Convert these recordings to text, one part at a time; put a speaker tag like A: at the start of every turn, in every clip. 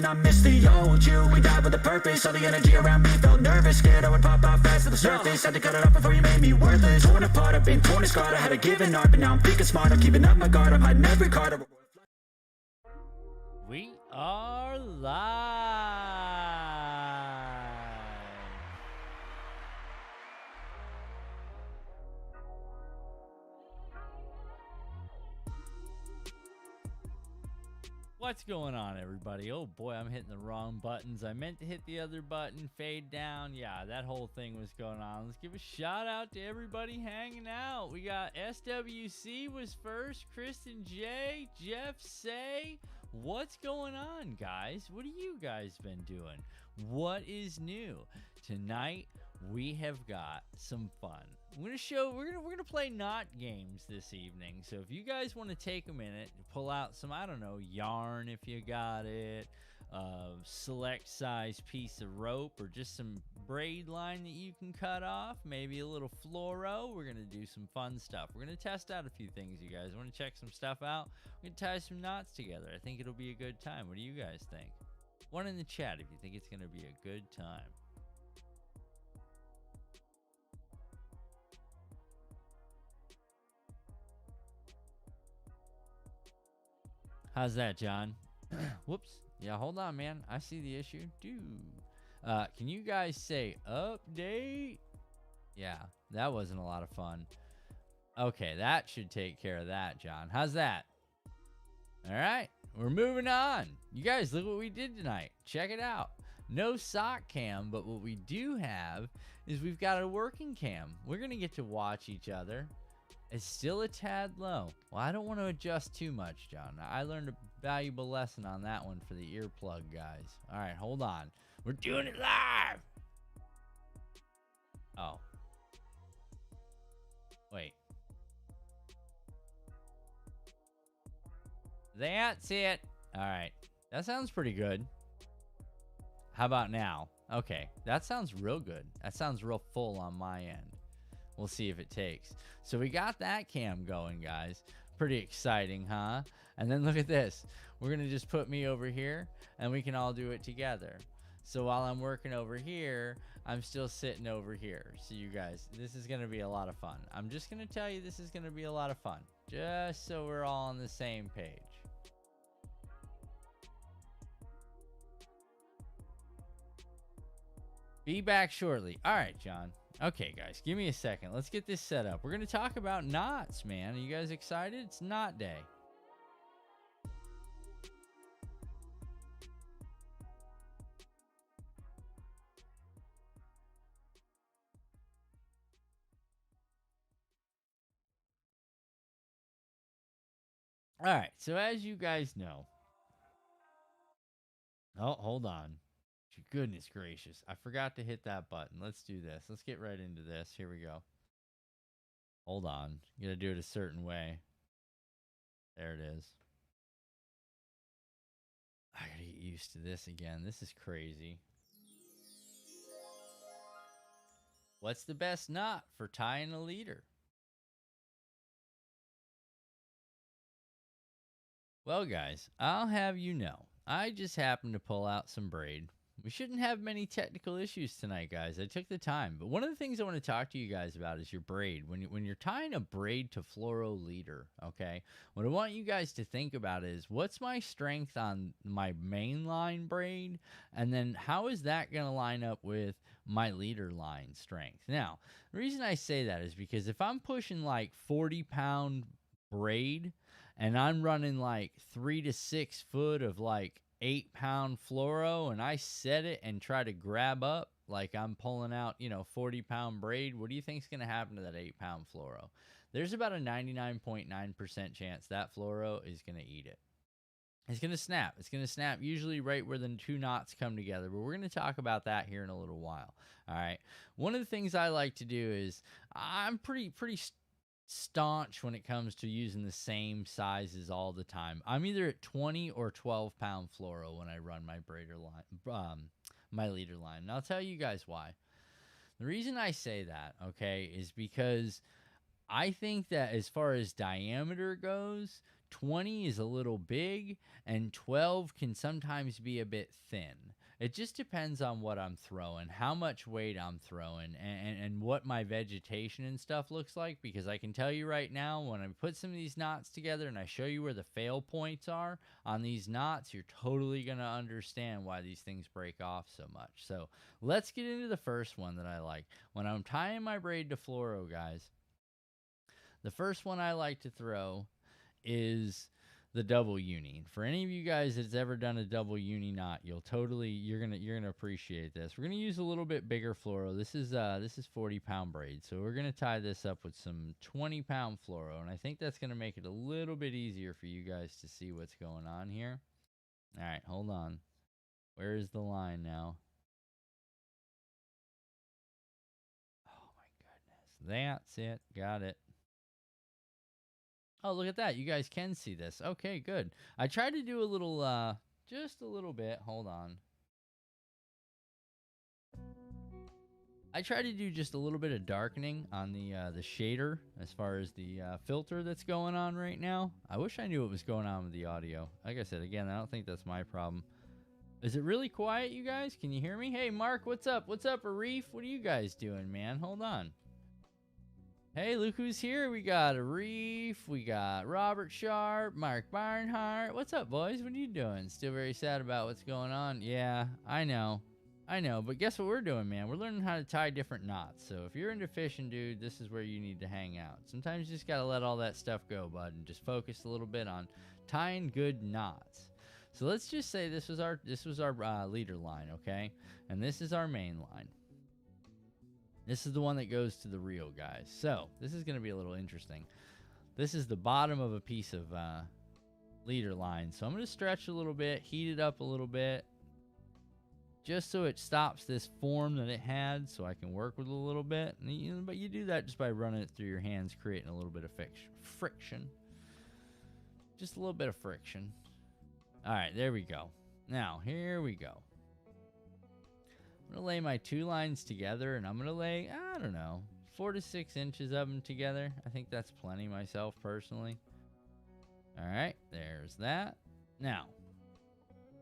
A: man, I miss the old you. We died with a purpose, all the energy around me felt nervous. Scared I would pop out fast to the surface. Had to cut it off before you made me worthless. Torn apart, I've been torn and scarred. I had a given art, but now I'm thinking smart. I'm keeping up my guard, I'm hiding every card.
B: We are live. What's going on, everybody? Oh boy, I'm hitting the wrong buttons. I meant to hit the other button, fade down. Yeah, that whole thing was going on. Let's give a shout out to everybody hanging out. We got SWC was first, Kristen J, Jeff Say. What's going on, guys? What have you guys been doing? What is new? Tonight we have got some fun. We're gonna play not games this evening. So if you guys want to take a minute to pull out some, I don't know, yarn if you got it, select size piece of rope, or just some braid line that you can cut off, maybe a little fluoro. We're gonna do some fun stuff. We're gonna test out a few things. You guys want to check some stuff out? We're gonna tie some knots together. I think it'll be a good time. What do you guys think? One in the chat if you think it's gonna be a good time. How's that, John? Whoops. Yeah, hold on, man. I see the issue. Dude. Can you guys say update? Yeah, that wasn't a lot of fun. Okay, that should take care of that, John. How's that? All right, we're moving on. You guys, look what we did tonight. Check it out. No sock cam, but what we do have is we've got a working cam. We're going to get to watch each other. It's still a tad low. Well, I don't want to adjust too much, John. I learned a valuable lesson on that one for the earplug guys. All right, hold on. We're doing it live. Oh. Wait. That's it. All right. That sounds pretty good. How about now? Okay. That sounds real good. That sounds real full on my end. We'll see if it takes. So we got that cam going, guys. Pretty exciting, huh? And then look at this. We're going to just put me over here, and we can all do it together. So while I'm working over here, I'm still sitting over here. So you guys, this is going to be a lot of fun. I'm just going to tell you this is going to be a lot of fun. Just so we're all on the same page. Be back shortly. All right, John. Okay, guys, give me a second. Let's get this set up. We're going to talk about knots, man. Are you guys excited? It's knot day. All right, so as you guys know. Oh, hold on. Goodness gracious. I forgot to hit that button. Let's do this. Let's get right into this. Here we go. Hold on. You gotta do it a certain way. There it is. I gotta get used to this again. This is crazy. What's the best knot for tying a leader? Well, guys, I'll have you know, I just happened to pull out some braid. We shouldn't have many technical issues tonight, guys. I took the time. But one of the things I want to talk to you guys about is your braid. When you're tying a braid to fluoro leader, okay, what I want you guys to think about is what's my strength on my mainline braid? And then how is that going to line up with my leader line strength? Now, the reason I say that is because if I'm pushing like 40-pound braid and I'm running like 3 to 6 foot of like 8-pound fluoro and I set it and try to grab up like I'm pulling out, 40-pound braid, what do you think is going to happen to that 8-pound fluoro? There's about a 99.9% chance that fluoro is going to eat it. It's going to snap. It's going to snap usually right where the two knots come together, but we're going to talk about that here in a little while. All right. One of the things I like to do is I'm pretty staunch when it comes to using the same sizes all the time. I'm either at 20 or 12-pound fluoro when I run my braider line, my leader line. And I'll tell you guys why. The reason I say that, okay, is because I think that as far as diameter goes, 20 is a little big, and 12 can sometimes be a bit thin. It just depends on what I'm throwing, how much weight I'm throwing, and what my vegetation and stuff looks like. Because I can tell you right now, when I put some of these knots together and I show you where the fail points are on these knots, you're totally going to understand why these things break off so much. So let's get into the first one that I like. When I'm tying my braid to fluoro, guys, the first one I like to throw is the double uni. For any of you guys that's ever done a double uni knot, you're gonna appreciate this. We're gonna use a little bit bigger fluoro. This is 40-pound braid, so we're gonna tie this up with some 20-pound fluoro, and I think that's gonna make it a little bit easier for you guys to see what's going on here. All right, hold on. Where is the line now? Oh my goodness, that's it. Got it. Oh, look at that. You guys can see this. Okay, good. I tried to do a little, just a little bit. Hold on. I tried to do just a little bit of darkening on the shader as far as the filter that's going on right now. I wish I knew what was going on with the audio. Like I said, again, I don't think that's my problem. Is it really quiet, you guys? Can you hear me? Hey, Mark, what's up? What's up, Arif? What are you guys doing, man? Hold on. Hey, look who's here. We got Arif, we got Robert Sharp, Mark Barnhart. What's up, boys? What are you doing? Still very sad about what's going on? Yeah, I know. But guess what we're doing, man? We're learning how to tie different knots. So if you're into fishing, dude, this is where you need to hang out. Sometimes you just got to let all that stuff go, bud, and just focus a little bit on tying good knots. So let's just say this was our leader line, okay? And this is our main line. This is the one that goes to the reel, guys. So this is going to be a little interesting. This is the bottom of a piece of leader line. So I'm going to stretch a little bit, heat it up a little bit, just so it stops this form that it had, so I can work with it a little bit. But you do that just by running it through your hands, creating a little bit of friction. Just a little bit of friction. All right, there we go. Now, here we go. I'm going to lay my two lines together, and I'm going to lay, I don't know, 4 to 6 inches of them together. I think that's plenty myself, personally. All right, there's that. Now,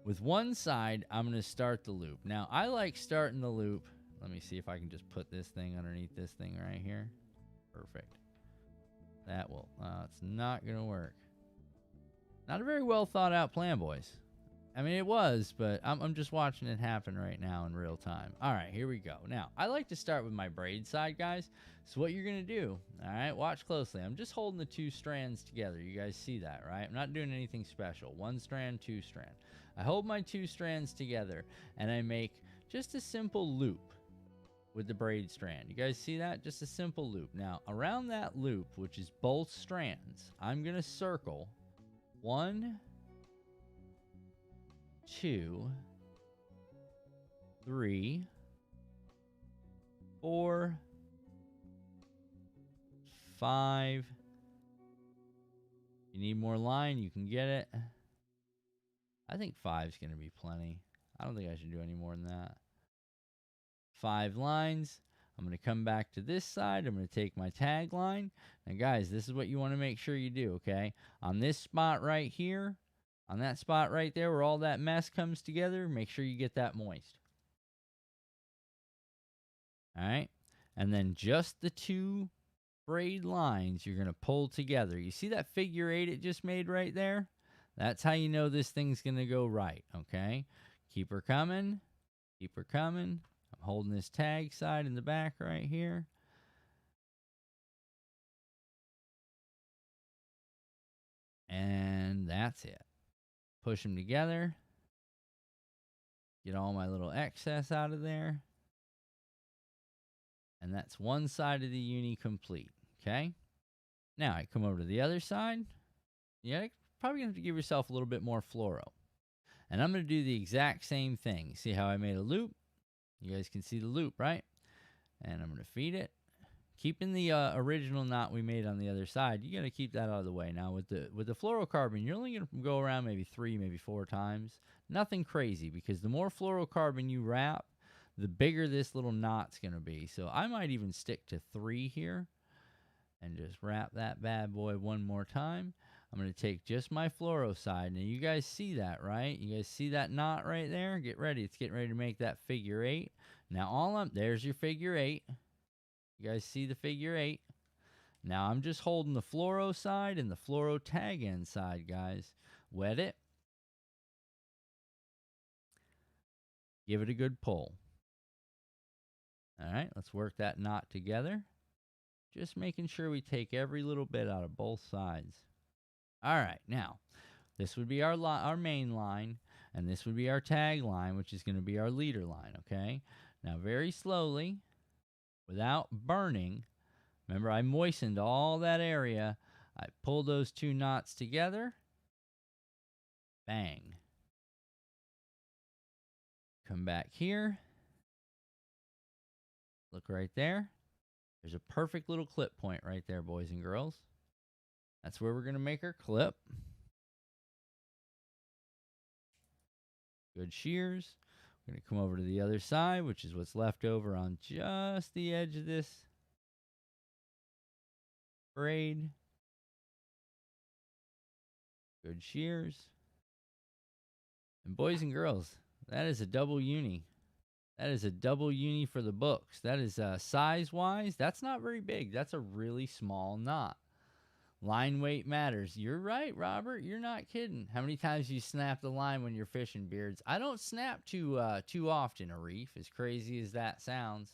B: with one side, I'm going to start the loop. Now, I like starting the loop. Let me see if I can just put this thing underneath this thing right here. Perfect. That will, it's not going to work. Not a very well thought out plan, boys. I mean, it was, but I'm just watching it happen right now in real time. All right, here we go. Now, I like to start with my braid side, guys. So what you're going to do, all right, watch closely. I'm just holding the two strands together. You guys see that, right? I'm not doing anything special. One strand, two strand. I hold my two strands together, and I make just a simple loop with the braid strand. You guys see that? Just a simple loop. Now, around that loop, which is both strands, I'm going to circle 1, 2, 3, 4, 5. If you need more line, you can get it. I think 5 is going to be plenty. I don't think I should do any more than that. 5 lines. I'm going to come back to this side. I'm going to take my tag line. Now, guys, this is what you want to make sure you do, okay? On this spot right here, on that spot right there where all that mess comes together, make sure you get that moist. All right? And then just the two braid lines you're going to pull together. You see that figure 8 it just made right there? That's how you know this thing's going to go right, okay? Keep her coming. Keep her coming. I'm holding this tag side in the back right here. And that's it. Push them together. Get all my little excess out of there. And that's one side of the uni complete, okay? Now I come over to the other side. Yeah, probably going to have to give yourself a little bit more fluoro. And I'm going to do the exact same thing. See how I made a loop? You guys can see the loop, right? And I'm going to feed it. Keeping the original knot we made on the other side, you got to keep that out of the way. Now with the fluorocarbon, you're only going to go around maybe 3, maybe 4 times. Nothing crazy, because the more fluorocarbon you wrap, the bigger this little knot's going to be. So I might even stick to 3 here and just wrap that bad boy one more time. I'm going to take just my fluoro side. Now, you guys see that, right? You guys see that knot right there? Get ready. It's getting ready to make that figure 8. Now, there's your figure 8. You guys see the figure 8? Now, I'm just holding the fluoro side and the fluoro tag end side, guys. Wet it. Give it a good pull. All right, let's work that knot together. Just making sure we take every little bit out of both sides. All right, now, this would be our main line, and this would be our tag line, which is going to be our leader line, okay? Now, very slowly, without burning, remember I moistened all that area. I pulled those 2 knots together. Bang. Come back here. Look right there. There's a perfect little clip point right there, boys and girls. That's where we're going to make our clip. Good shears. We're going to come over to the other side, which is what's left over on just the edge of this braid. Good shears. And boys and girls, that is a double uni. That is a double uni for the books. That is size-wise, that's not very big. That's a really small knot. Line weight matters. You're right, Robert. You're not kidding. How many times you snap the line when you're fishing, Beards? I don't snap too often, Arif, as crazy as that sounds.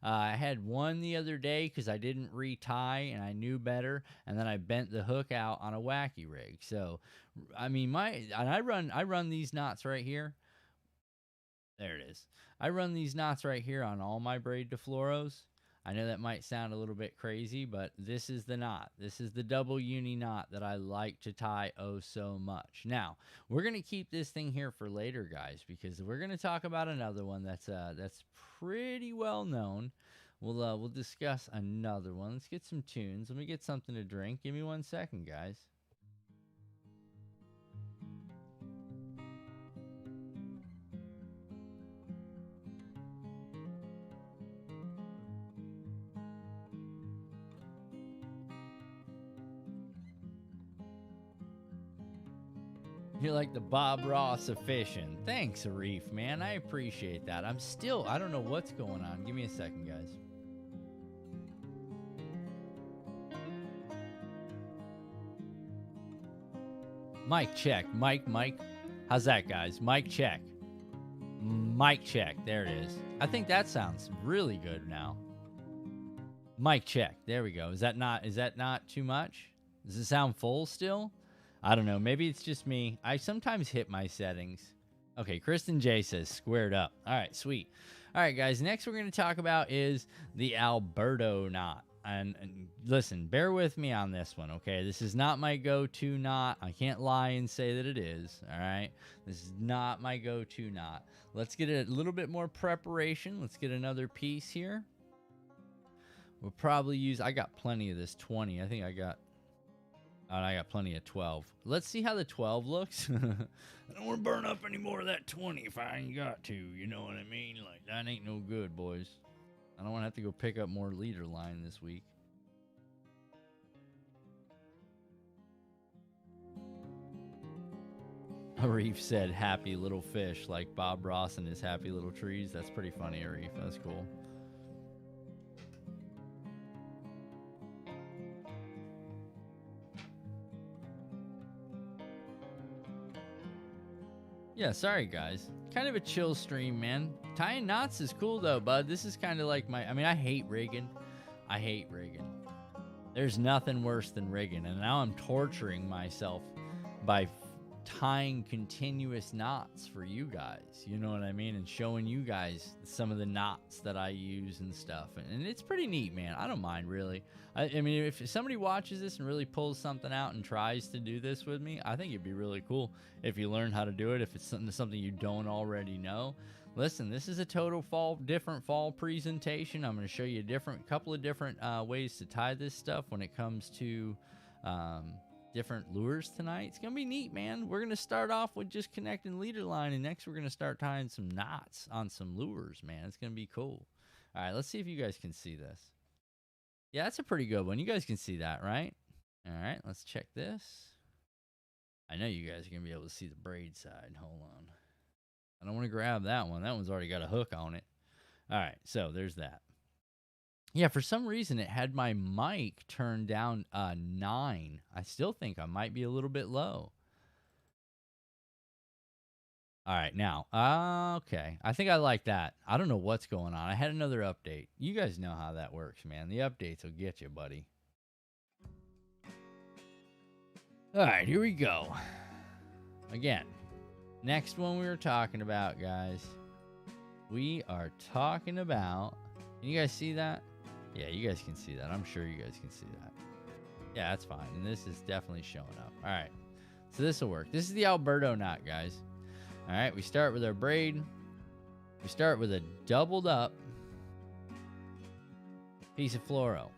B: I had one the other day because I didn't retie and I knew better, and then I bent the hook out on a wacky rig. So, I mean, I run these knots right here. There it is. I run these knots right here on all my braid to fluoros. I know that might sound a little bit crazy, but this is the knot. This is the double uni knot that I like to tie oh so much. Now, we're going to keep this thing here for later, guys, because we're going to talk about another one that's pretty well known. We'll discuss another one. Let's get some tunes. Let me get something to drink. Give me 1 second, guys. You're like the Bob Ross of fishing. Thanks, Arif, man. I appreciate that. I don't know what's going on. Give me a second, guys. Mic check. Mike. How's that, guys? Mic check. Mic check. There it is. I think that sounds really good now. Mic check. There we go. Is that not too much? Does it sound full still? I don't know. Maybe it's just me. I sometimes hit my settings. Okay, Kristen J says squared up. All right, sweet. All right, guys. Next we're going to talk about is the Alberto knot. And listen, bear with me on this one, okay? This is not my go-to knot. I can't lie and say that it is, all right? This is not my go-to knot. Let's get a little bit more preparation. Let's get another piece here. We'll probably use, I got plenty of this 20. I think I got plenty of 12. Let's see how the 12 looks. I don't want to burn up any more of that 20 if I ain't got to. You know what I mean? Like, that ain't no good, boys. I don't want to have to go pick up more leader line this week. Arif said, happy little fish, like Bob Ross and his happy little trees. That's pretty funny, Arif. That's cool. Yeah, sorry, guys. Kind of a chill stream, man. Tying knots is cool, though, bud. This is kind of like I hate rigging. I hate rigging. There's nothing worse than rigging, and now I'm torturing myself by tying continuous knots for you guys. You know what I mean? And showing you guys some of the knots that I use and stuff. And it's pretty neat, man. I don't mind, really. I mean, if somebody watches this and really pulls something out and tries to do this with me, I think it'd be really cool if you learn how to do it, if it's something you don't already know. Listen, this is a total different fall presentation. I'm going to show you a couple of different ways to tie this stuff when it comes to different lures tonight. It's going to be neat, man. We're going to start off with just connecting leader line, and next we're going to start tying some knots on some lures, man. It's going to be cool. All right, let's see if you guys can see this. Yeah, that's a pretty good one. You guys can see that, right? All right, let's check this. I know you guys are going to be able to see the braid side. Hold on. I don't want to grab that one. That one's already got a hook on it. All right, so there's that. Yeah, for some reason, it had my mic turned down 9. I still think I might be a little bit low. All right, now, okay. I think I like that. I don't know what's going on. I had another update. You guys know how that works, man. The updates will get you, buddy. All right, here we go. Again, next one we were talking about, guys. We are talking about... Can you guys see that? Yeah, you guys can see that. I'm sure you guys can see that. Yeah, that's fine. And this is definitely showing up. All right, so this will work. This is the Alberto knot, guys. All right, we start with our braid. We start with a doubled up piece of fluoro,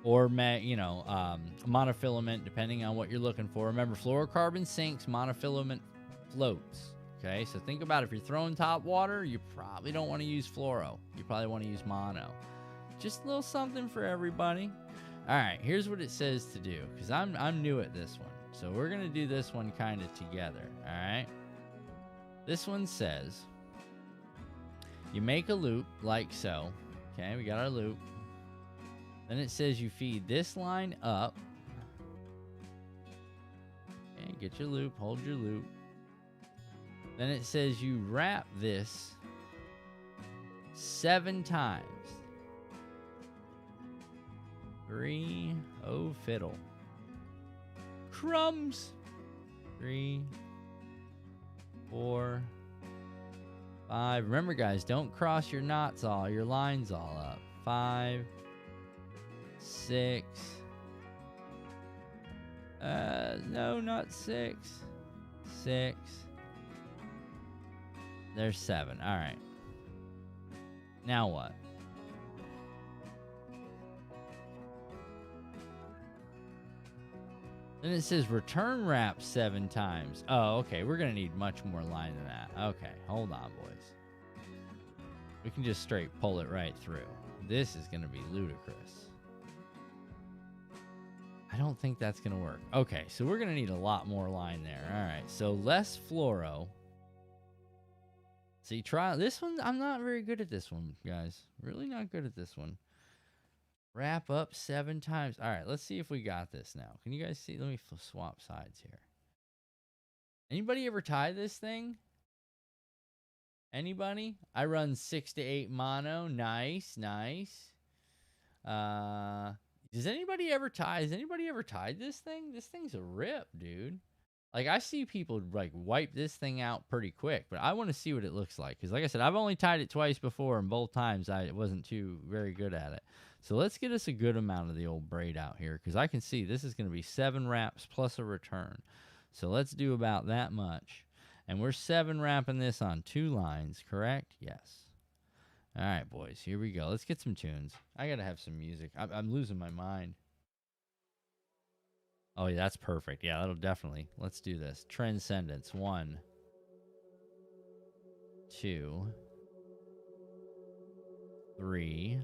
B: or monofilament, depending on what you're looking for. Remember, fluorocarbon sinks, monofilament floats. Okay, so think about if you're throwing top water, you probably don't want to use fluoro. You probably want to use mono. Just a little something for everybody. All right, here's what it says to do, because I'm new at this one. So we're gonna do this one kind of together. All right. This one says you make a loop like so. Okay, we got our loop. Then it says you feed this line up. Okay, get your loop, hold your loop. Then it says you wrap this 7 times. 3, oh fiddle. Crumbs. 3, 4, 5. Remember, guys, don't cross your knots your lines all up. 5, 6. No, not 6. 6. There's 7. All right. Now what? Then it says return wrap 7 times. Oh, okay. We're going to need much more line than that. Okay. Hold on, boys. We can just straight pull it right through. This is going to be ludicrous. I don't think that's going to work. Okay. So we're going to need a lot more line there. All right. So less fluoro. See, try this one. I'm not very good at this one, guys. Really not good at this one. Wrap up 7 times. All right, let's see if we got this now. Can you guys see? Let me swap sides here. Anybody ever tie this thing? Anybody? I run 6 to 8 mono. Nice, nice. Does anybody ever tie? Has anybody ever tied this thing? This thing's a rip, dude. Like, I see people, like, wipe this thing out pretty quick, but I want to see what it looks like. Because, like I said, I've only tied it twice before, and both times I wasn't too very good at it. So let's get us a good amount of the old braid out here, because I can see this is going to be 7 wraps plus a return. So let's do about that much. And we're 7 wrapping this on 2 lines, correct? Yes. All right, boys, here we go. Let's get some tunes. I got to have some music. I'm losing my mind. Oh, yeah, that's perfect. Yeah, that'll definitely. Let's do this. Transcendence. 1, 2, 3.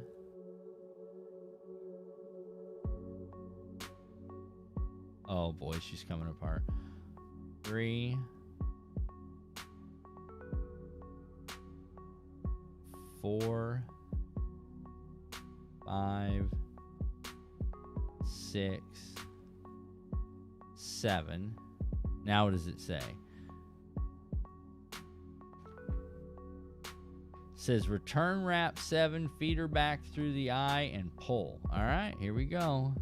B: Oh, boy, she's coming apart. 3, 4, 5, 6, 7. Now what does it say? It says return wrap 7, feed her back through the eye and pull. All right, here we go.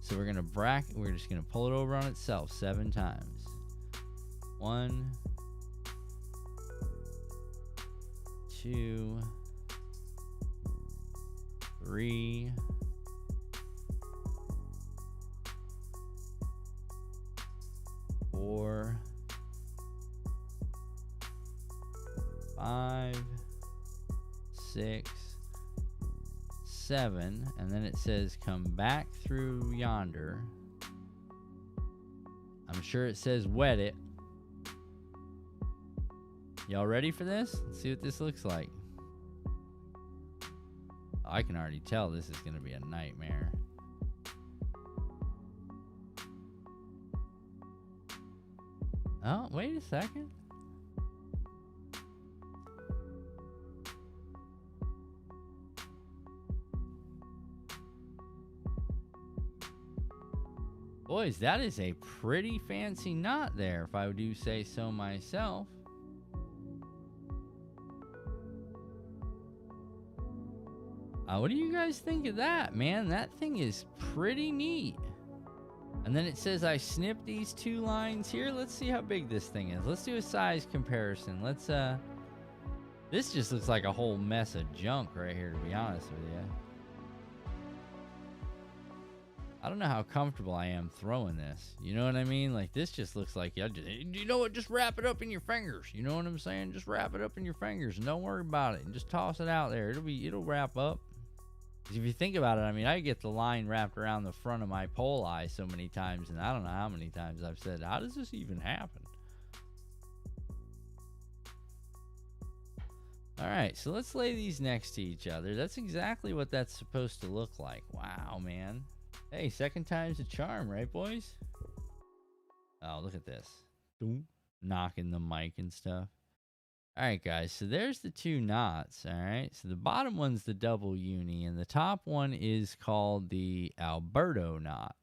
B: So we're gonna we're just gonna pull it over on itself 7 times. 1, 2, 3, 4, 5, 6, 7, and then it says come back through yonder. I'm sure it says wet it. Y'all ready for this? Let's see what this looks like. I can already tell this is going to be a nightmare. Oh, wait a second. Boys, that is a pretty fancy knot there, if I do say so myself. What do you guys think of that, man? That thing is pretty neat. And then it says I snipped these 2 lines here. Let's see how big this thing is. Let's do a size comparison. Let's this just looks like a whole mess of junk right here, to be honest with you. I don't know how comfortable I am throwing this. You know what I mean? Like, this just looks like, you know what? Just wrap it up in your fingers. You know what I'm saying? Just wrap it up in your fingers and don't worry about it. And just toss it out there. It'll wrap up. 'Cause if you think about it, I mean, I get the line wrapped around the front of my pole eye so many times, and I don't know how many times I've said, how does this even happen? All right, so let's lay these next to each other. That's exactly what that's supposed to look like. Wow, man. Hey, second time's a charm, right, boys? Oh, look at this. Knocking the mic and stuff. All right, guys, so there's the 2 knots, all right? So the bottom one's the double uni, and the top one is called the Alberto knot.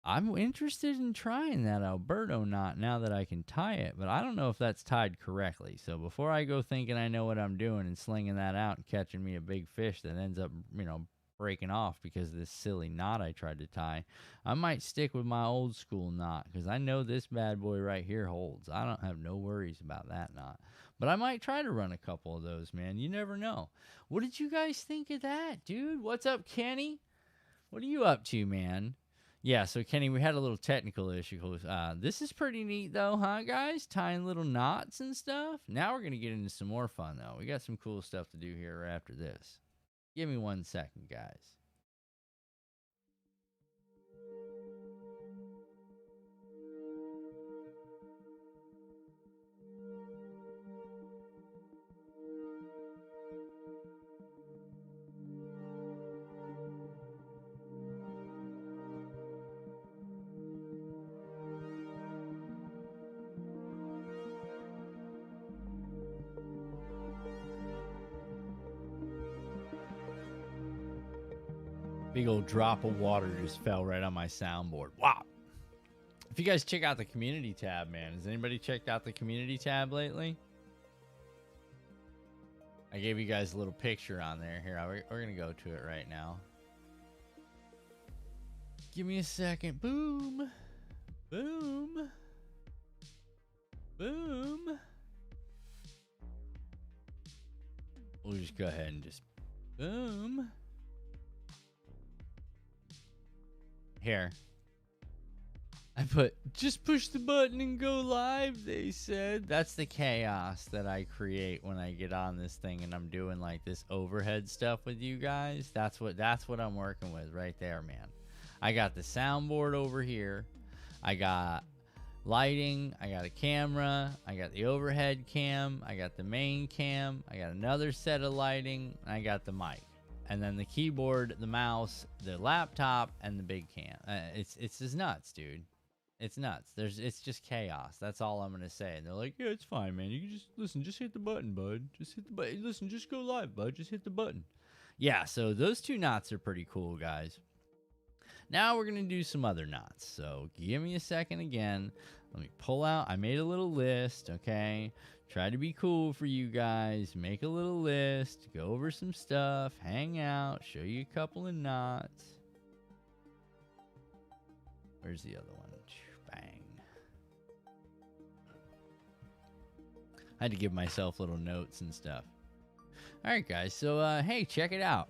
B: I'm interested in trying that Alberto knot now that I can tie it, but I don't know if that's tied correctly. So before I go thinking I know what I'm doing and slinging that out and catching me a big fish that ends up, you know, breaking off because of this silly knot I tried to tie, I might stick with my old school knot because I know this bad boy right here holds. I don't have no worries about that knot. But I might try to run a couple of those, man. You never know. What did you guys think of that, dude? What's up, Kenny? What are you up to, man? Yeah, so Kenny, we had a little technical issue. This is pretty neat, though, huh, guys? Tying little knots and stuff. Now we're going to get into some more fun, though. We got some cool stuff to do here after this. Give me 1 second, guys. Big old drop of water just fell right on my soundboard. Wow. If you guys check out the community tab, man, has anybody checked out the community tab lately? I gave you guys a little picture on there. Here, we're going to go to it right now. Give me a second. Boom. Boom. Boom. We'll just go ahead and just boom. Here. I put, just push the button and go live, they said. That's the chaos that I create when I get on this thing and I'm doing like this overhead stuff with you guys. That's what I'm working with right there, man. I got the soundboard over here. I got lighting. I got a camera. I got the overhead cam. I got the main cam. I got another set of lighting. I got the mic. And then the keyboard, the mouse, the laptop, and the big cam. It's just nuts, dude. It's nuts. It's just chaos. That's all I'm gonna say. And they're like, yeah, it's fine, man. You can just listen. Just hit the button, bud. Just hit the button. Listen, just go live, bud. Just hit the button. Yeah. So those 2 knots are pretty cool, guys. Now we're gonna do some other knots. So give me a second again. Let me pull out. I made a little list. Okay. Try to be cool for you guys. Make a little list. Go over some stuff. Hang out. Show you a couple of knots. Where's the other one? Bang. I had to give myself little notes and stuff. All right, guys. So, hey, check it out.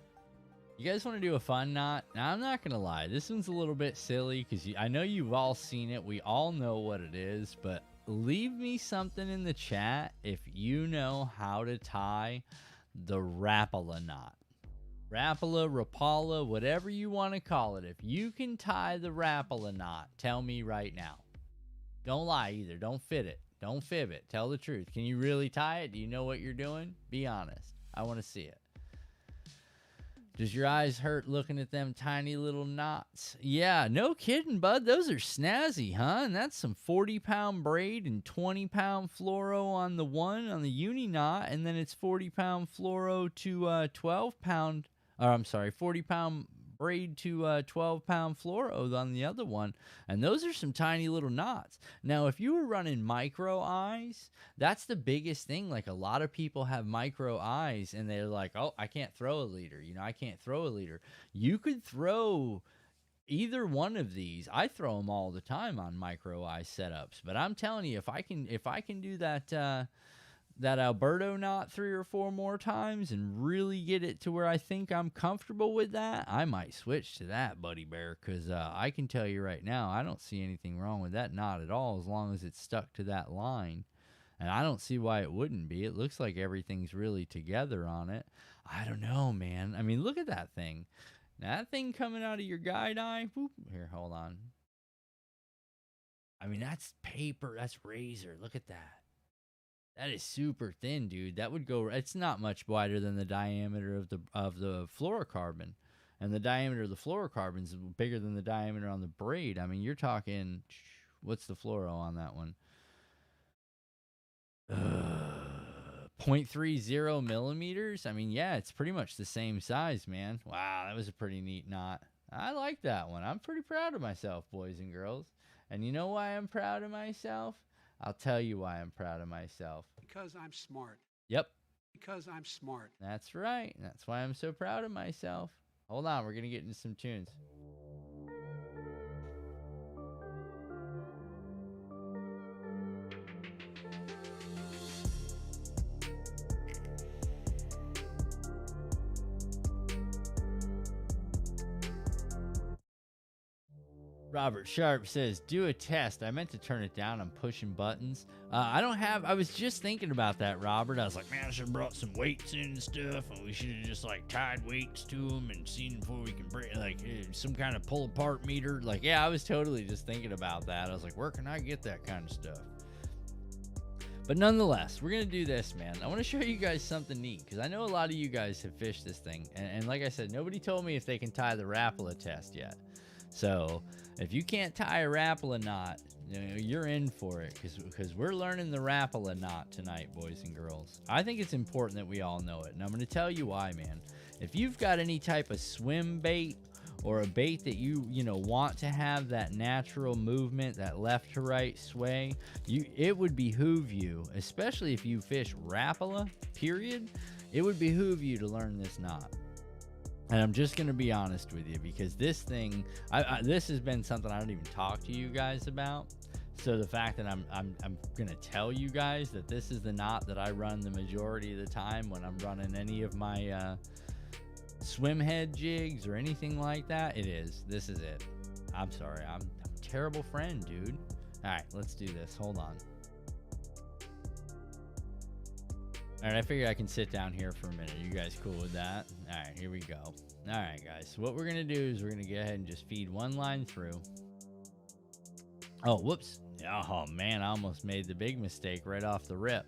B: You guys want to do a fun knot? Now, I'm not going to lie. This one's a little bit silly because I know you've all seen it. We all know what it is, but leave me something in the chat if you know how to tie the Rapala knot. Rapala, Rapala, whatever you want to call it. If you can tie the Rapala knot, tell me right now. Don't lie either. Don't fit it. Don't fib it. Tell the truth. Can you really tie it? Do you know what you're doing? Be honest. I want to see it. Does your eyes hurt looking at them tiny little knots? Yeah, no kidding, bud. Those are snazzy, huh? And that's some 40-pound braid and 20-pound fluoro on the uni knot, and then it's 40-pound fluoro to 12-pound, or I'm sorry, 40-pound braid to 12-pound fluoro on the other one. And those are some tiny little knots. Now, if you were running micro eyes, that's the biggest thing. Like, a lot of people have micro eyes and they're like, oh, I can't throw a leader. I can't throw a leader. You could throw either one of these. I throw them all the time on micro eye setups, but I'm telling you, if I can do that Alberto knot 3 or 4 more times and really get it to where I think I'm comfortable with that, I might switch to that, buddy bear, because I can tell you right now, I don't see anything wrong with that knot at all as long as it's stuck to that line. And I don't see why it wouldn't be. It looks like everything's really together on it. I don't know, man. I mean, look at that thing. Now, that thing coming out of your guide eye. Whoop, here, hold on. I mean, that's paper. That's razor. Look at that. That is super thin, dude. That would go. It's not much wider than the diameter of the fluorocarbon, and the diameter of the fluorocarbon is bigger than the diameter on the braid. I mean, you're talking. What's the fluoro on that one? 0.30 millimeters. I mean, yeah, it's pretty much the same size, man. Wow, that was a pretty neat knot. I like that one. I'm pretty proud of myself, boys and girls. And you know why I'm proud of myself? I'll tell you why I'm proud of myself.
C: Because I'm smart.
B: Yep.
C: Because I'm smart.
B: That's right. That's why I'm so proud of myself. Hold on, we're going to get into some tunes. Robert Sharp says, do a test. I meant to turn it down. I'm pushing buttons. I was just thinking about that, Robert. I was like, man, I should have brought some weights in and stuff, and we should have just, like, tied weights to them and seen before we can bring, like, some kind of pull-apart meter. Like, yeah, I was totally just thinking about that. I was like, where can I get that kind of stuff? But nonetheless, we're going to do this, man. I want to show you guys something neat, because I know a lot of you guys have fished this thing. And like I said, nobody told me if they can tie the Rapala test yet. So if you can't tie a Rapala knot, you're in for it, because we're learning the Rapala knot tonight, boys and girls. I think it's important that we all know it, and I'm going to tell you why, man. If you've got any type of swim bait or a bait that you want to have that natural movement, that left to right sway, it would behoove you, especially if you fish Rapala, period, it would behoove you to learn this knot. And I'm just going to be honest with you, because this thing, this has been something I don't even talk to you guys about. So the fact that I'm going to tell you guys that this is the knot that I run the majority of the time when I'm running any of my swim head jigs or anything like that, this is it. I'm sorry. I'm a terrible friend, dude. All right, let's do this. Hold on. All right, I figured I can sit down here for a minute. You guys cool with that? All right, here we go. All right, guys. So what we're going to do is we're going to go ahead and just feed one line through. Oh, whoops. Oh, man, I almost made the big mistake right off the rip.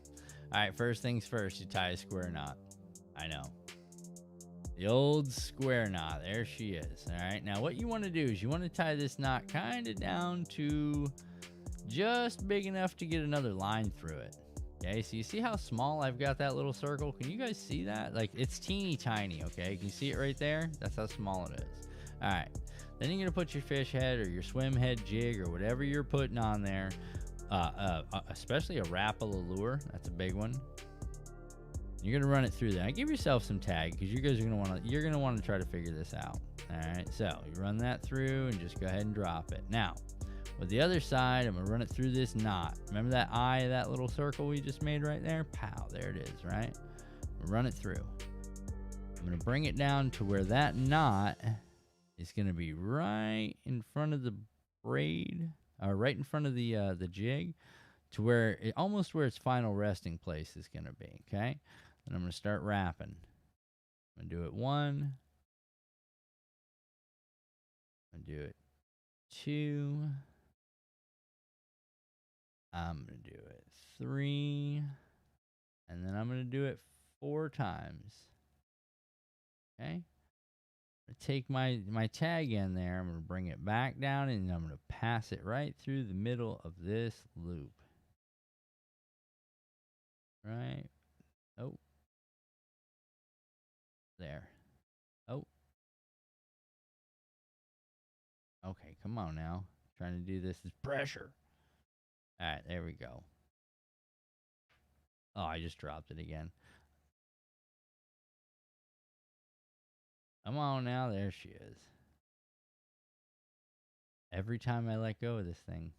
B: All right, first things first, you tie a square knot. I know. The old square knot. There she is. All right, now what you want to do is you want to tie this knot kind of down to just big enough to get another line through it. Okay, so you see how small I've got that little circle? Can you guys see that? Like, it's teeny tiny, okay? Can you see it right there? That's how small it is. All right, then you're going to put your fish head or your swim head jig or whatever you're putting on there, especially a Rapala lure. That's a big one. You're going to run it through there. Give yourself some tag, because you guys are going to want to try to figure this out. All right, so you run that through and just go ahead and drop it. Now, with the other side, I'm going to run it through this knot. Remember that eye, that little circle we just made right there? Pow, there it is, right? Run it through. I'm going to bring it down to where that knot is going to be right in front of the braid, or right in front of the jig, to where almost where its final resting place is going to be, okay? Then I'm going to start wrapping. I'm going to do it 1. I'm going to do it 2. I'm going to do it 3, and then I'm going to do it 4 times. Okay? take my tag in there. I'm going to bring it back down, and I'm going to pass it right through the middle of this loop. Right. Oh. There. Oh. Okay, come on now. Trying to do this is pressure. All right, there we go. Oh, I just dropped it again. Come on now. There she is. Every time I let go of this thing.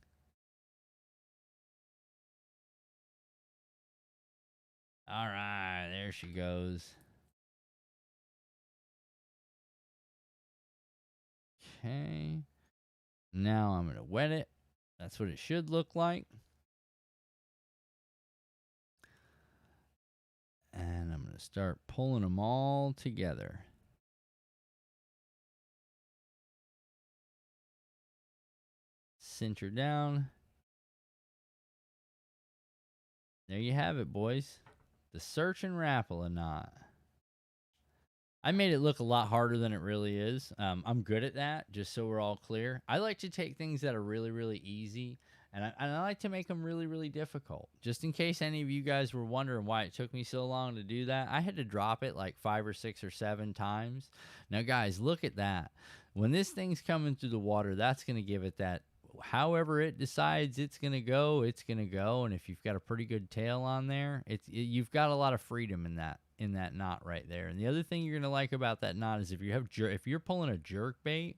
B: All right, there she goes. Okay. Now I'm going to wet it. That's what it should look like. And I'm going to start pulling them all together. Cinch her down. There you have it, boys. The Search and Rapala knot. I made it look a lot harder than it really is. I'm good at that, just so we're all clear. I like to take things that are really, really easy, and I like to make them really, really difficult. Just in case any of you guys were wondering why it took me so long to do that, I had to drop it like 5 or 6 or 7 times. Now, guys, look at that. When this thing's coming through the water, that's going to give it that. However it decides it's going to go, it's going to go. And if you've got a pretty good tail on there, you've got a lot of freedom in that knot right there. And the other thing you're going to like about that knot is if you're pulling a jerk bait,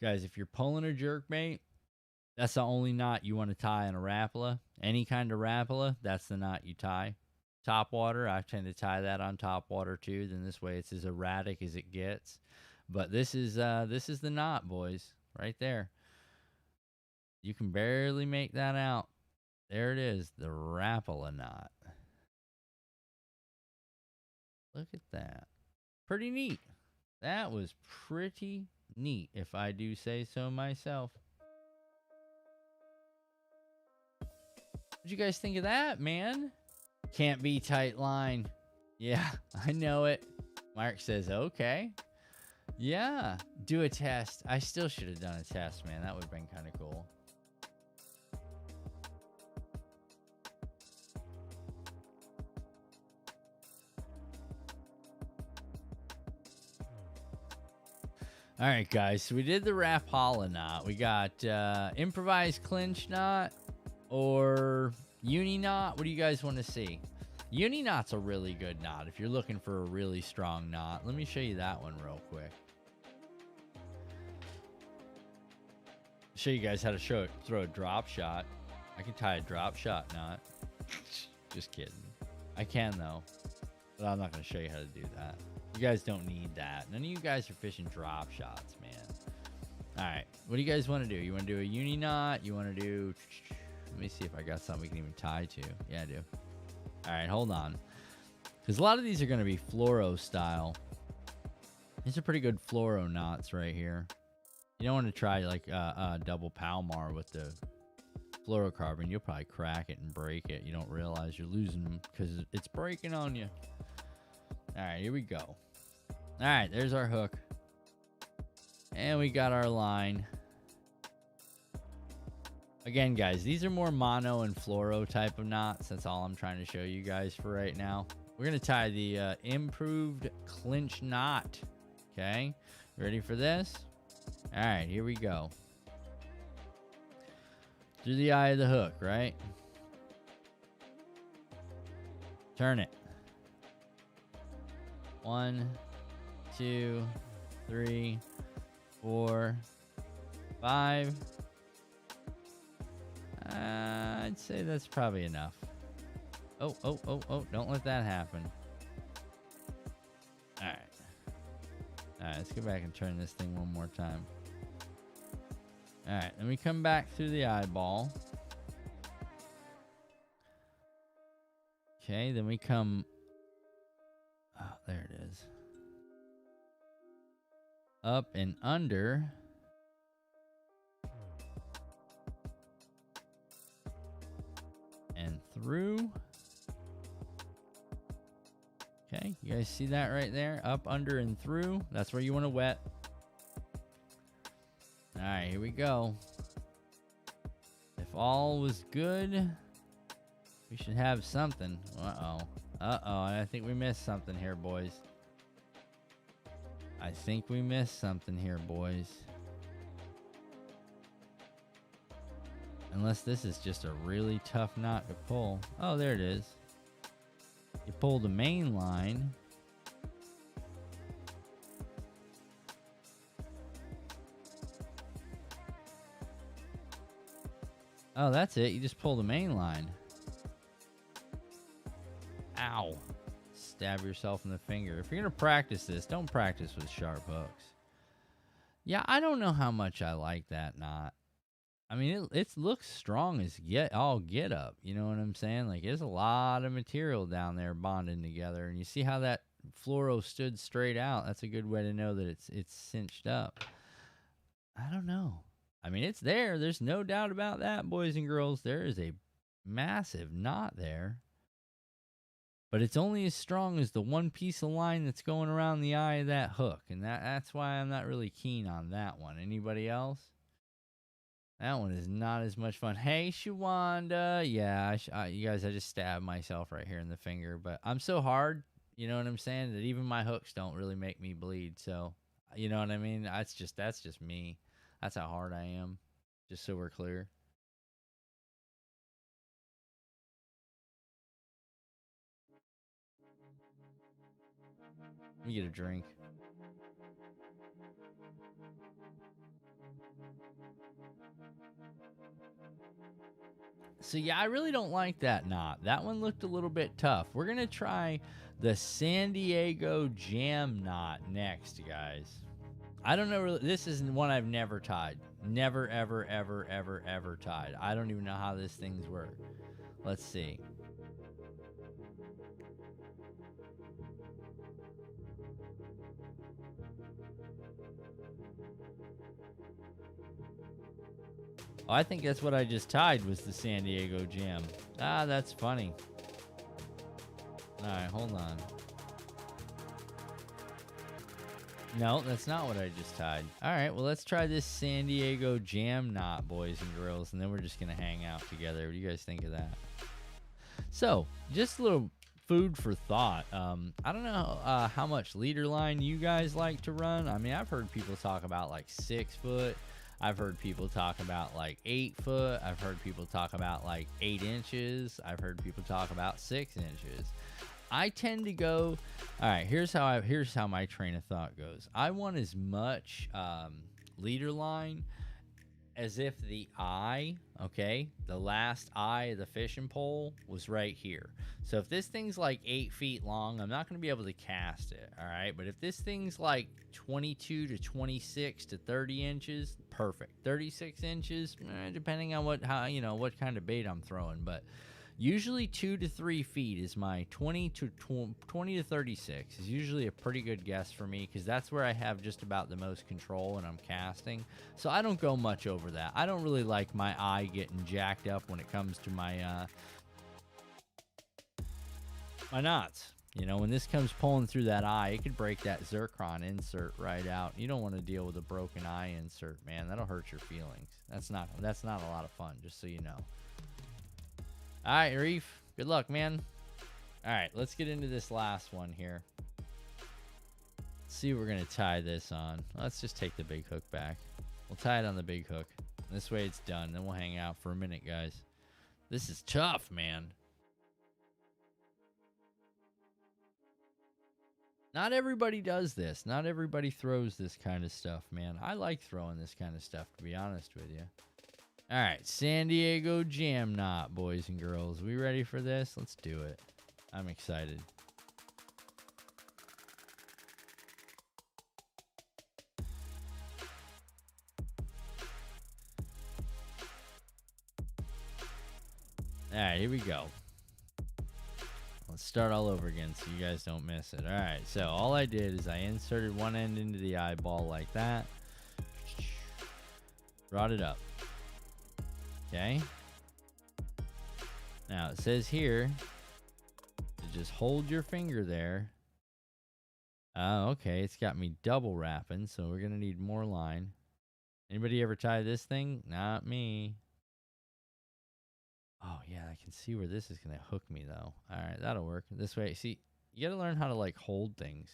B: guys, if you're pulling a jerk bait, that's the only knot you want to tie in a Rapala. Any kind of Rapala, that's the knot you tie. Top water, I tend to tie that on top water too. Then this way it's as erratic as it gets. But this is the knot, boys, right there. You can barely make that out. There it is, the Rapala knot. Look at that. Pretty neat. That was pretty neat, if I do say so myself. What'd you guys think of that, man? Can't be tight line. Yeah, I know it. Mark says, okay. Yeah, do a test. I still should have done a test, man. That would have been kind of cool. All right, guys, so we did the Rapala knot. We got improvised clinch knot or uni knot. What do you guys want to see? Uni knot's a really good knot if you're looking for a really strong knot. Let me show you that one real quick. Show you guys how to throw a drop shot. I can tie a drop shot knot. Just kidding. I can, though, but I'm not going to show you how to do that. You guys don't need that. None of you guys are fishing drop shots, man. All right. What do you guys want to do? You want to do a uni knot? You want to do... Let me see if I got something we can even tie to. Yeah, I do. All right, hold on. Because a lot of these are going to be fluoro style. These are pretty good fluoro knots right here. You don't want to try like double Palmar with the fluorocarbon. You'll probably crack it and break it. You don't realize you're losing them because it's breaking on you. All right, here we go. All right, there's our hook. And we got our line. Again, guys, these are more mono and fluoro type of knots. That's all I'm trying to show you guys for right now. We're going to tie the improved clinch knot. Okay, ready for this? All right, here we go. Through the eye of the hook, right? Turn it. 1, 2, 3, 4, 5. I'd say that's probably enough. Oh, don't let that happen. All right. All right, let's go back and turn this thing one more time. All right, then we come back through the eyeball. Okay, then we come... Oh, there it is. Up and under. And through. Okay, you guys see that right there? Up, under, and through. That's where you want to wet. All right, here we go. If all was good, we should have something. Uh-oh. Uh-oh, I think we missed something here, boys. I think we missed something here, boys. Unless this is just a really tough knot to pull. Oh, there it is. You pull the main line. Oh, that's it. You just pull the main line. Ow. Stab yourself in the finger. If you're going to practice this, don't practice with sharp hooks. Yeah, I don't know how much I like that knot. I mean, it looks strong as get up. You know what I'm saying? Like, there's a lot of material down there bonding together. And you see how that fluoro stood straight out? That's a good way to know that it's cinched up. I don't know. I mean, it's there. There's no doubt about that, boys and girls. There is a massive knot there. But it's only as strong as the one piece of line that's going around the eye of that hook. And that's why I'm not really keen on that one. Anybody else? That one is not as much fun. Hey, Shawanda. Yeah, you guys, I just stabbed myself right here in the finger. But I'm so hard, you know what I'm saying, that even my hooks don't really make me bleed. So, you know what I mean? That's just me. That's how hard I am, just so we're clear. Let me get a drink. So yeah, I really don't like that knot. That one looked a little bit tough. We're going to try the San Diego Jam knot next, guys. I don't know, really, this is one I've never tied. Never, ever, ever, ever, ever tied. I don't even know how this thing's work. Let's see. Oh, I think that's what I just tied was the San Diego Jam. Ah, that's funny. All right, hold on. No, that's not what I just tied. All right, well, let's try this San Diego Jam knot, boys and girls, and then we're just going to hang out together. What do you guys think of that? So, just a little food for thought. I don't know how much leader line you guys like to run. I mean, I've heard people talk about like 6 foot. I've heard people talk about like 8 foot. I've heard people talk about like 8 inches. I've heard people talk about 6 inches. I tend to go, all right, here's how my train of thought goes. I want as much leader line as if the eye, okay, the last eye of the fishing pole was right here. So if this thing's like 8 feet long, I'm not going to be able to cast it, all right? But if this thing's like 22 to 26 to 30 inches, perfect. 36 inches, depending on what kind of bait I'm throwing, but usually 2 to 3 feet is my 20 to 36 is usually a pretty good guess for me, because that's where I have just about the most control when I'm casting. So I don't go much over that. I don't really like my eye getting jacked up when it comes to my my knots. You know, when this comes pulling through that eye, it could break that zircon insert right out. You don't want to deal with a broken eye insert, man. That'll hurt your feelings. That's not a lot of fun, just so you know. All right, Reef, good luck, man. All right, let's get into this last one here. Let's see what we're going to tie this on. Let's just take the big hook back. We'll tie it on the big hook. This way it's done. Then we'll hang out for a minute, guys. This is tough, man. Not everybody does this. Not everybody throws this kind of stuff, man. I like throwing this kind of stuff, to be honest with you. All right, San Diego Jam knot, boys and girls. We ready for this? Let's do it. I'm excited. All right, here we go. Let's start all over again so you guys don't miss it. All right, so all I did is I inserted one end into the eyeball like that. Brought it up. Okay. Now it says here to just hold your finger there Oh, okay. It's got me double wrapping, so we're going to need more line. Anybody ever tie this thing? Not me. Oh, yeah, I can see where this is going to hook me, though. All right, that'll work. This way, see, you got to learn how to, like, hold things.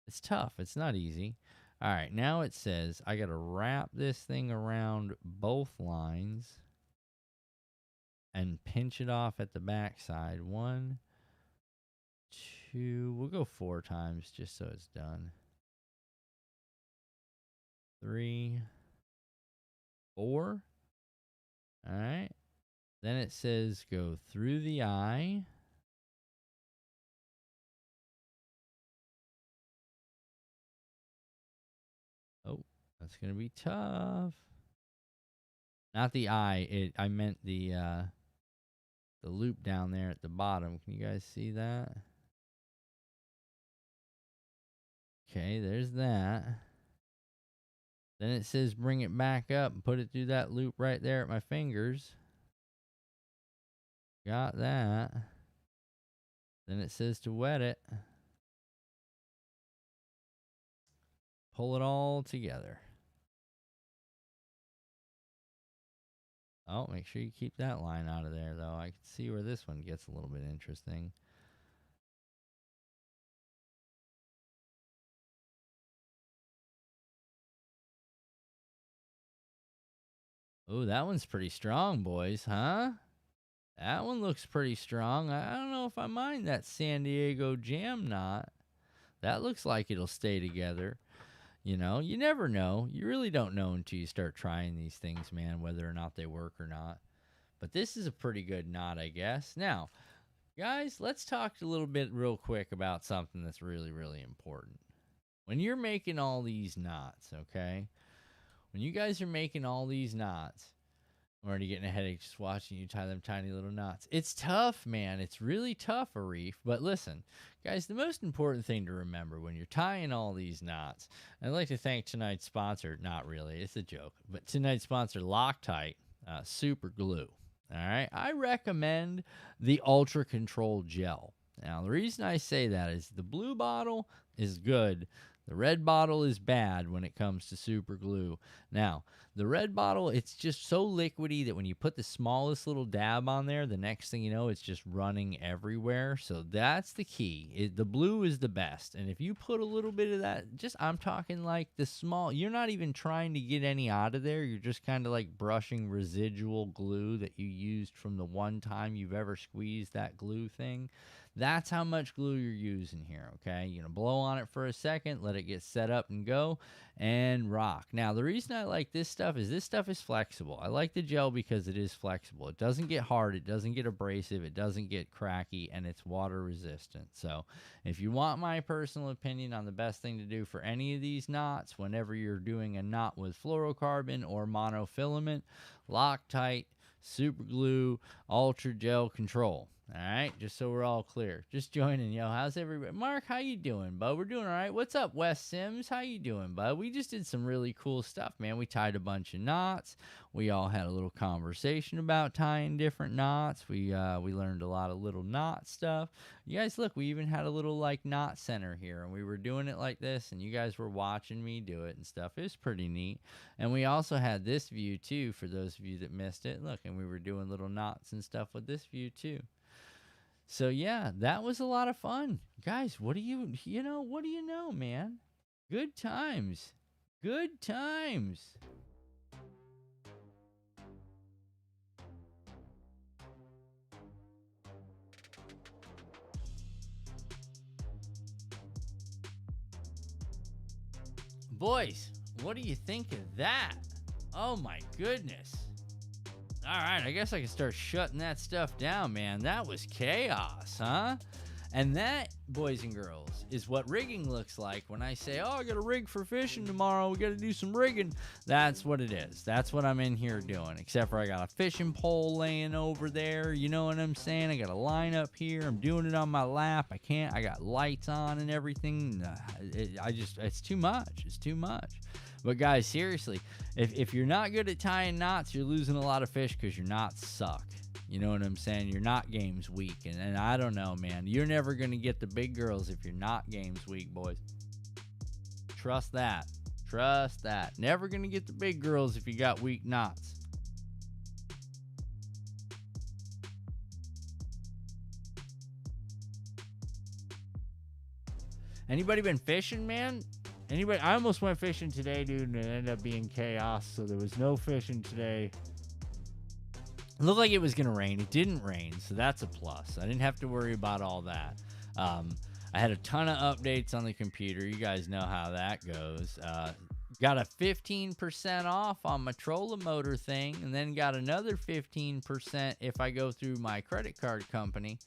B: It's tough. It's not easy. All right, now it says I got to wrap this thing around both lines and pinch it off at the back side. 1, 2, we'll go 4 times just so it's done. 3, 4. All right. Then it says go through the eye. Oh, that's going to be tough. Not the eye. I meant the loop down there at the bottom. Can you guys see that? Okay, there's that. Then it says bring it back up and put it through that loop right there at my fingers. Got that. Then it says to wet it. Pull it all together. Oh, make sure you keep that line out of there, though. I can see where this one gets a little bit interesting. Oh, that one's pretty strong, boys, huh? That one looks pretty strong. I don't know if I mind that San Diego jam knot. That looks like it'll stay together. You know, you never know. You really don't know until you start trying these things, man, whether or not they work or not. But this is a pretty good knot, I guess. Now, guys, let's talk a little bit real quick about something that's really, really important. When you're making all these knots, okay? When you guys are making all these knots, I'm already getting a headache just watching you tie them tiny little knots. It's tough, man. It's really tough, Arif. But listen, guys, the most important thing to remember when you're tying all these knots, I'd like to thank tonight's sponsor. Not really, it's a joke. But tonight's sponsor, Loctite Super Glue. All right, I recommend the Ultra Control Gel. Now, the reason I say that is the blue bottle is good. The red bottle is bad when it comes to super glue. Now, the red bottle, it's just so liquidy that when you put the smallest little dab on there, the next thing you know, it's just running everywhere. So that's the key. The blue is the best. And if you put a little bit of that, I'm talking like the small, you're not even trying to get any out of there. You're just kind of like brushing residual glue that you used from the one time you've ever squeezed that glue thing. That's how much glue you're using here, okay? You know, blow on it for a second, let it get set up and go, and rock. Now, the reason I like this stuff is flexible. I like the gel because it is flexible. It doesn't get hard, it doesn't get abrasive, it doesn't get cracky, and it's water resistant. So, if you want my personal opinion on the best thing to do for any of these knots, whenever you're doing a knot with fluorocarbon or monofilament, Loctite, Super Glue, Ultra Gel Control. All right, just so we're all clear. Just joining, yo. How's everybody? Mark, how you doing, bud? We're doing all right. What's up, Wes Sims? How you doing, bud? We just did some really cool stuff, man. We tied a bunch of knots. We all had a little conversation about tying different knots. We learned a lot of little knot stuff. You guys, look, we even had a little, like, knot center here, and we were doing it like this, and you guys were watching me do it and stuff. It was pretty neat. And we also had this view, too, for those of you that missed it. Look, and we were doing little knots and stuff with this view, too. So, yeah, that was a lot of fun. Guys, what do you know, man? Good times. Good times. Boys, what do you think of that? Oh, my goodness. All right, I guess I can start shutting that stuff down, man. That was chaos, huh? And that, boys and girls, is what rigging looks like when I say, oh, I got a rig for fishing tomorrow. We got to do some rigging. That's what it is. That's what I'm in here doing, except for I got a fishing pole laying over there. You know what I'm saying? I got a line up here. I'm doing it on my lap. I got lights on and everything. It's too much. It's too much. But guys, seriously, if you're not good at tying knots, you're losing a lot of fish because your knots suck. You know what I'm saying? Your knot game's weak. And I don't know, man. You're never going to get the big girls if your knot game's weak, boys. Trust that. Trust that. Never going to get the big girls if you got weak knots. Anybody been fishing, man? Anybody? I almost went fishing today, dude, and it ended up being chaos, so there was no fishing today. It looked like it was going to rain. It didn't rain, so that's a plus. I didn't have to worry about all that. I had a ton of updates on the computer. You guys know how that goes. Got a 15% off on my Trolla Motor thing, and then got another 15% if I go through my credit card company.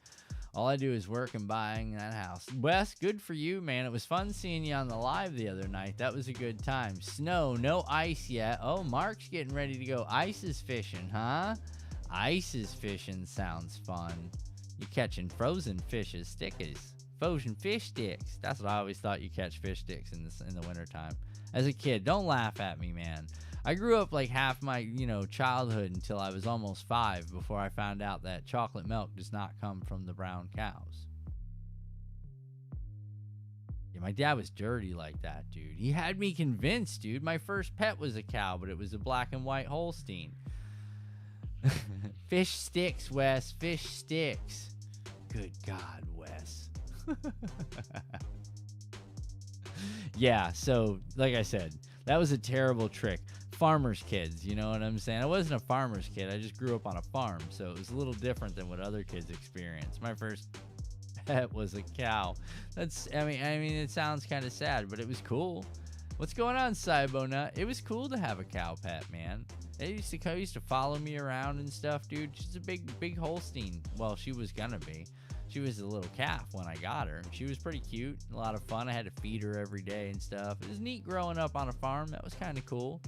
B: All I do is work and buying that house. Wes, good for you, man. It was fun seeing you on the live the other night. That was a good time. Snow, no ice yet. Oh, Mark's getting ready to go ice is fishing, huh? Ice is fishing sounds fun. You catching frozen fishes, stickers. Frozen fish sticks. That's what I always thought you catch fish sticks in the wintertime. As a kid, don't laugh at me, man. I grew up like half my, childhood until I was almost 5 before I found out that chocolate milk does not come from the brown cows. Yeah, my dad was dirty like that, dude. He had me convinced, dude. My first pet was a cow, but it was a black and white Holstein. Fish sticks, Wes. Fish sticks. Good God, Wes. Yeah, so like I said, that was a terrible trick. Farmer's kids, you know what I'm saying? I wasn't a farmer's kid. I just grew up on a farm, so it was a little different than what other kids experience. My first pet was a cow. I mean, it sounds kind of sad, but it was cool. What's going on, Cybonut? It was cool to have a cow pet, man. It used to follow me around and stuff, dude. She's a big Holstein. Well, she was gonna be. She was a little calf when I got her. She was pretty cute, a lot of fun. I had to feed her every day and stuff. It was neat growing up on a farm. That was kind of cool.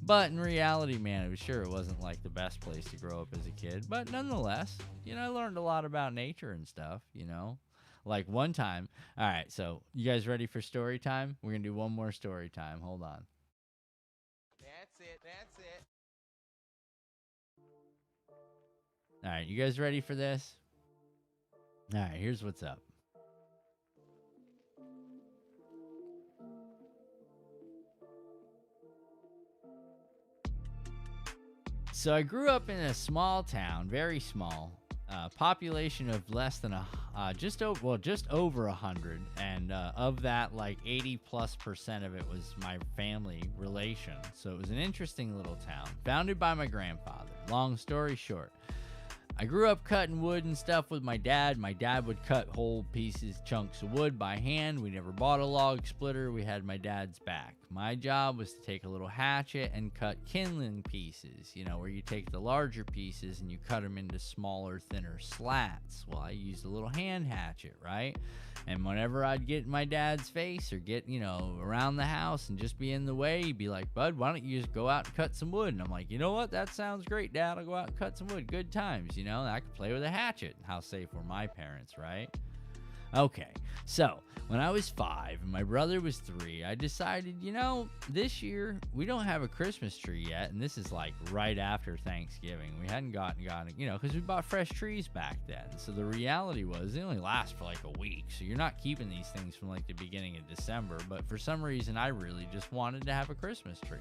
B: But in reality, man, it wasn't like the best place to grow up as a kid. But nonetheless, I learned a lot about nature and stuff, Like one time. All right, so you guys ready for story time? We're going to do one more story time. Hold on.
D: That's it.
B: All right, you guys ready for this? All right, here's what's up. So I grew up in a small town, very small, population of less than just over 100, and of that, like 80+% of it was my family relation. So it was an interesting little town, founded by my grandfather. Long story short, I grew up cutting wood and stuff with my dad. My dad would cut whole chunks of wood by hand. We never bought a log splitter. We had my dad's back. My job was to take a little hatchet and cut kindling pieces, where you take the larger pieces and you cut them into smaller, thinner slats. Well, I used a little hand hatchet, right? And whenever I'd get in my dad's face or get, around the house and just be in the way, he'd be like, "Bud, why don't you just go out and cut some wood?" And I'm like, "You know what? That sounds great, Dad. I'll go out and cut some wood. Good times, I could play with a hatchet." How safe were my parents, right? Okay, so when I was 5 and my brother was 3, I decided, this year we don't have a Christmas tree yet, and this is like right after Thanksgiving. We hadn't gotten it, because we bought fresh trees back then. So the reality was they only last for like a week, so you're not keeping these things from like the beginning of December. But for some reason, I really just wanted to have a Christmas tree.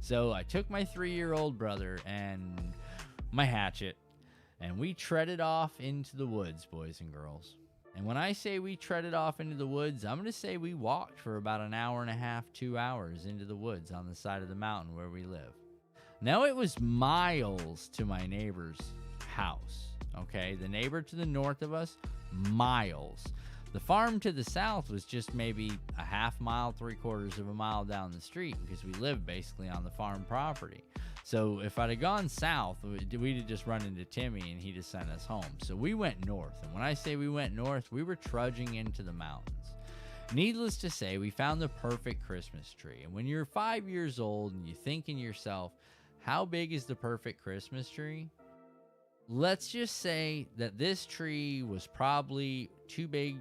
B: So I took my 3-year-old brother and my hatchet, and we treaded off into the woods, boys and girls. And when I say we treaded off into the woods, I'm going to say we walked for about an hour and a half, 2 hours into the woods on the side of the mountain where we live. Now, it was miles to my neighbor's house, okay? The neighbor to the north of us, miles. The farm to the south was just maybe a half mile, 3/4 of a mile down the street because we lived basically on the farm property. So if I'd have gone south, we'd have just run into Timmy and he'd have sent us home. So we went north. And when I say we went north, we were trudging into the mountains. Needless to say, we found the perfect Christmas tree. And when you're 5 years old and you think in yourself, how big is the perfect Christmas tree? Let's just say that this tree was probably too big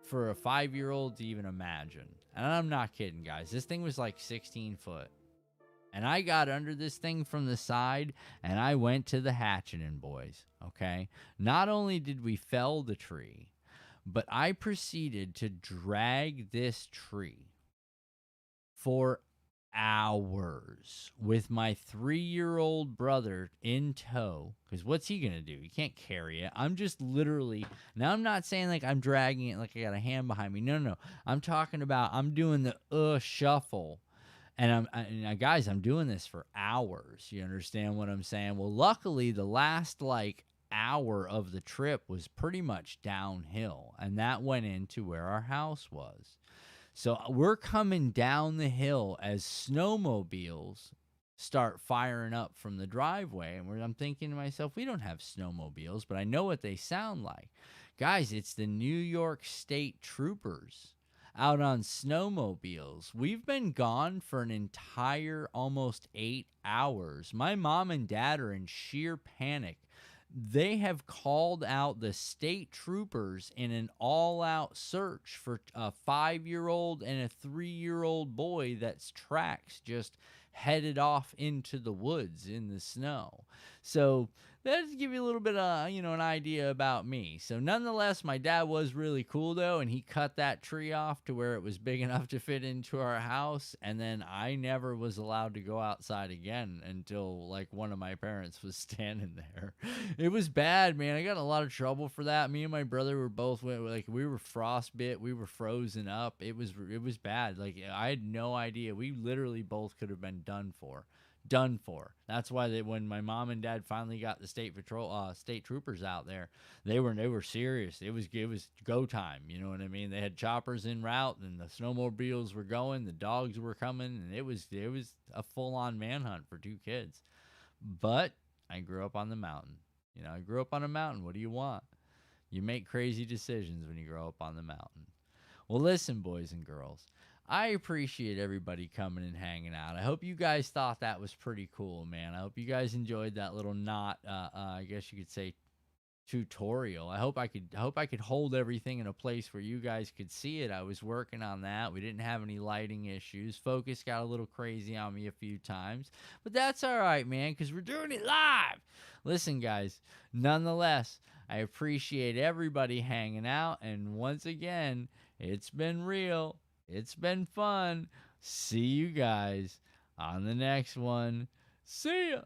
B: for a 5-year-old to even imagine. And I'm not kidding, guys. This thing was like 16 foot. And I got under this thing from the side, and I went to the hatchening, boys, okay? Not only did we fell the tree, but I proceeded to drag this tree for hours with my 3-year-old brother in tow. Because what's he going to do? He can't carry it. I'm just literally, now I'm not saying like I'm dragging it like I got a hand behind me. No. I'm talking about I'm doing the shuffle. And guys, I'm doing this for hours. You understand what I'm saying? Well, luckily, the last like hour of the trip was pretty much downhill, and that went into where our house was. So we're coming down the hill as snowmobiles start firing up from the driveway, and I'm thinking to myself, we don't have snowmobiles, but I know what they sound like. Guys, it's the New York State Troopers out on snowmobiles. We've been gone for an entire almost 8 hours. My mom and dad are in sheer panic. They have called out the state troopers in an all-out search for a 5-year-old and a 3-year-old boy that's tracks just headed off into the woods in the snow. So that'll give you a little bit of, an idea about me. So nonetheless, my dad was really cool though, and he cut that tree off to where it was big enough to fit into our house. And then I never was allowed to go outside again until like one of my parents was standing there. It was bad, man. I got in a lot of trouble for that. Me and my brother were both like, we were frostbit, we were frozen up. It was bad. Like I had no idea. We literally both could have been done for. That's why when my mom and dad finally got the state troopers out there, they were serious. It was go time. You know what I mean? They had choppers en route, and the snowmobiles were going, the dogs were coming, and it was a full on manhunt for 2 kids. But I grew up on the mountain. I grew up on a mountain. What do you want? You make crazy decisions when you grow up on the mountain. Well, listen, boys and girls. I appreciate everybody coming and hanging out. I hope you guys thought that was pretty cool, man. I hope you guys enjoyed that little I guess you could say tutorial. I hope I could hold everything in a place where you guys could see it. I was working on that. We didn't have any lighting issues. Focus got a little crazy on me a few times, but that's all right, man, because we're doing it live. Listen, guys, nonetheless, I appreciate everybody hanging out, and once again, it's been real. It's been fun. See you guys on the next one. See ya.